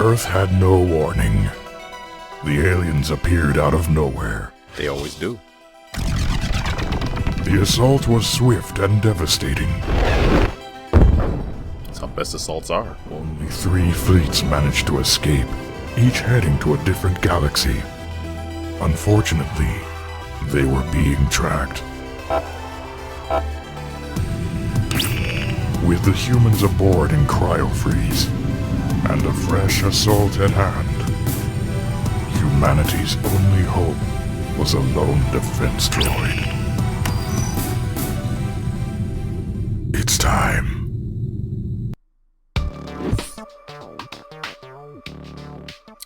Earth had no warning. The aliens appeared out of nowhere. They always do. The assault was swift and devastating. That's how best assaults are. Only 3 fleets managed to escape, each heading to a different galaxy. Unfortunately, they were being tracked. With the humans aboard in cryo-freeze, and a fresh assault at hand, humanity's only hope was a lone defense droid. It's time.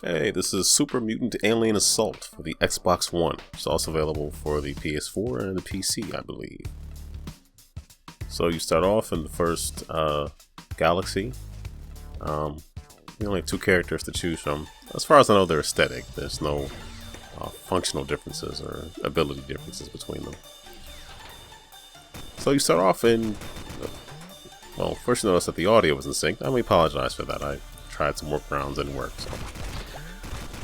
Hey, this is Super Mutant Alien Assault for the Xbox One. It's also available for the PS4 and the PC, I believe. So you start off in the first galaxy. You only have 2 characters to choose from. As far as I know, they're aesthetic. There's no functional differences or ability differences between them. So you start off in... Well, first you notice that the audio was in sync. I apologize for that. I tried some workarounds and it worked. So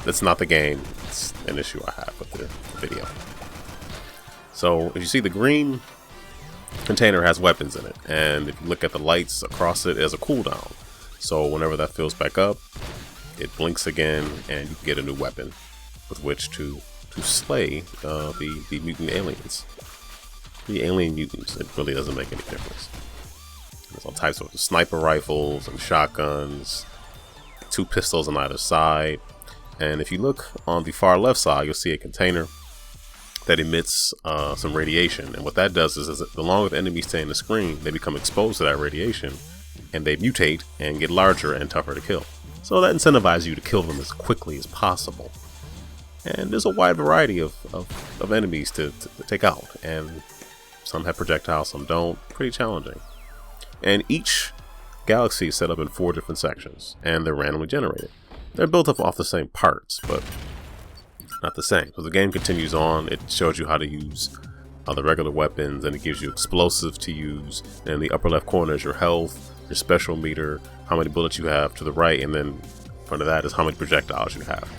that's not the game. It's an issue I have with the video. So if you see, the green container has weapons in it, and if you look at the lights across it, there's a cooldown. So whenever that fills back up, it blinks again, and you can get a new weapon with which to slay the mutant aliens. The alien mutants. It really doesn't make any difference. There's all types of sniper rifles and shotguns, 2 pistols on either side, and if you look on the far left side, you'll see a container that emits some radiation, and what that does is that the longer the enemies stay in the screen, they become exposed to that radiation, and they mutate and get larger and tougher to kill. So that incentivizes you to kill them as quickly as possible. And there's a wide variety of enemies to take out, and some have projectiles, some don't. Pretty challenging. And each galaxy is set up in 4 different sections, and they're randomly generated. They're built up off the same parts, but not the same. So the game continues on. It shows you how to use the regular weapons, and it gives you explosives to use. And in the upper left corner is your health, your special meter, how many bullets you have to the right, and then in front of that is how many projectiles you have.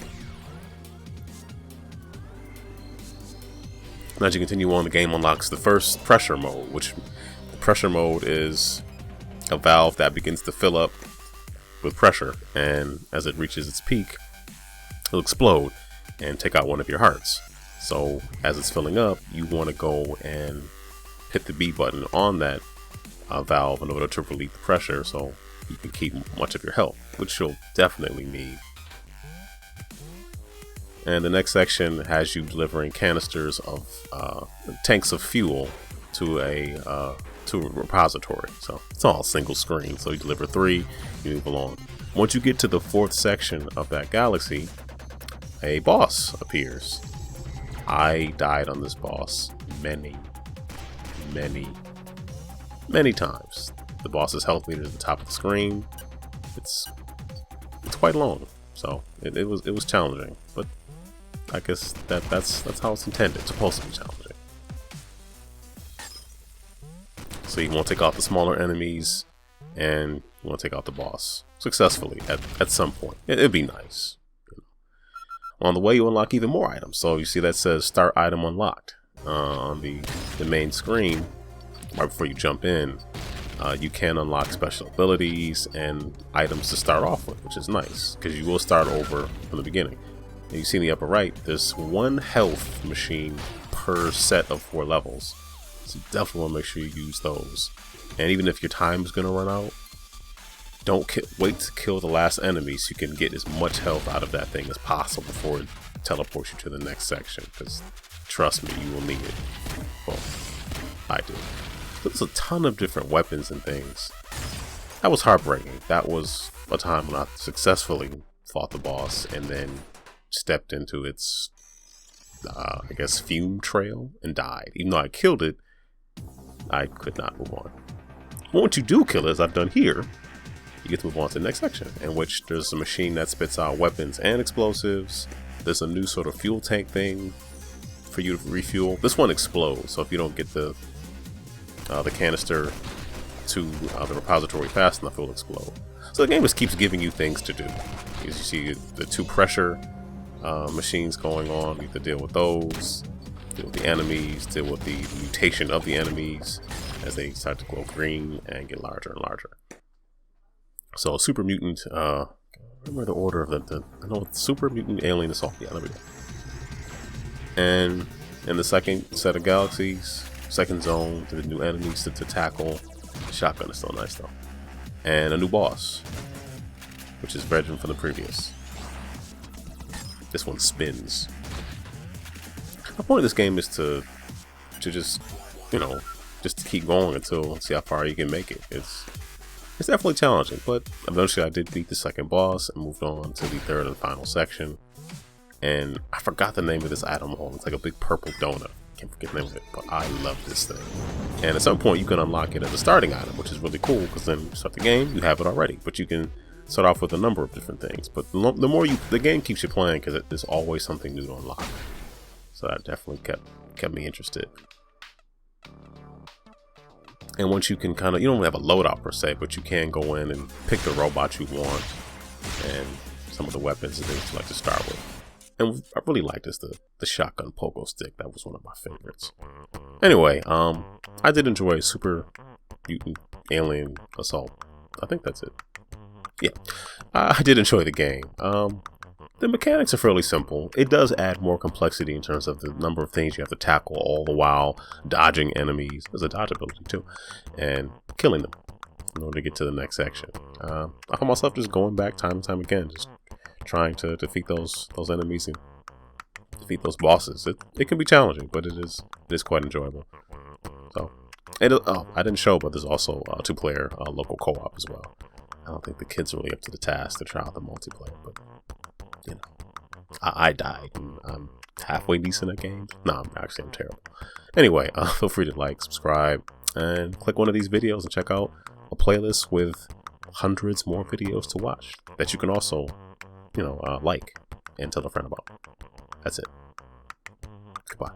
And as you continue on, the game unlocks the first pressure mode, which the pressure mode is a valve that begins to fill up with pressure, and as it reaches its peak, it'll explode and take out one of your hearts. So as it's filling up, you want to go and hit the B button on that valve in order to relieve the pressure, so you can keep much of your health, which you'll definitely need. And the next section has you delivering canisters of tanks of fuel to a repository. So it's all single screen. So you deliver 3, you move along. Once you get to the 4th section of that galaxy, a boss appears. I died on this boss many times. The boss's health meter is at the top of the screen. It's quite long, so it was challenging, but I guess that's how it's intended. It's supposed to be challenging. So you want to take out the smaller enemies, and you want to take out the boss successfully at some point. It'd be nice. On the way, you unlock even more items. So you see that says start item unlocked on the main screen. Right before you jump in, you can unlock special abilities and items to start off with, which is nice because you will start over from the beginning. And you see in the upper right, there's 1 health machine per set of 4 levels. So definitely want to make sure you use those. And even if your time is going to run out, don't wait to kill the last enemy so you can get as much health out of that thing as possible before it teleports you to the next section, because trust me, you will need it. Well, I do. There's a ton of different weapons and things. That was heartbreaking. That was a time when I successfully fought the boss and then stepped into its, I guess, fume trail and died. Even though I killed it, I could not move on. Once you do kill it, as I've done here, you get to move on to the next section, in which there's a machine that spits out weapons and explosives. There's a new sort of fuel tank thing for you to refuel. This one explodes, so if you don't get the canister to the repository fast enough, it'll explode. So the game just keeps giving you things to do. galaxies. You see the 2 pressure machines going on. You have to deal with those, deal with the enemies, deal with the mutation of the enemies as they start to glow green and get larger and larger. So Super Mutant, remember the order of I know it's Super Mutant Alien Assault. Yeah, there we go. And in the second set of galaxies, second zone, the new enemies to tackle. The shotgun is still nice though. And a new boss, which is version from the previous. This one spins. The point of this game is to just, you know, just to keep going until see how far you can make it. It's definitely challenging, but eventually I did beat the second boss and moved on to the third and final section. And I forgot the name of this item hole. It's like a big purple donut. Can't forget the name of it, but I love this thing. And at some point you can unlock it as a starting item, which is really cool because then you start the game, you have it already. But you can start off with a number of different things. But the more the game keeps you playing because there's always something new to unlock. So that definitely kept me interested. And once you can kind of, you don't have a loadout per se, but you can go in and pick the robot you want and some of the weapons and things you like to start with. And I really like this, the shotgun pogo stick. That was one of my favorites. Anyway, I did enjoy Super Mutant Alien Assault. I think that's it. Yeah, I did enjoy the game. The mechanics are fairly simple. It does add more complexity in terms of the number of things you have to tackle, all the while dodging enemies. There's a dodge ability too, and killing them in order to get to the next section. I found myself just going back time and time again, just trying to defeat those enemies and defeat those bosses. It can be challenging, but it is quite enjoyable. So, I didn't show, but there's also a 2-player local co-op as well. I don't think the kids are really up to the task to try out the multiplayer, but you know, I died. And I'm halfway decent at games. No, I'm terrible. Anyway, feel free to like, subscribe, and click one of these videos and check out a playlist with hundreds more videos to watch that you can also, like and tell a friend about. That's it. Goodbye.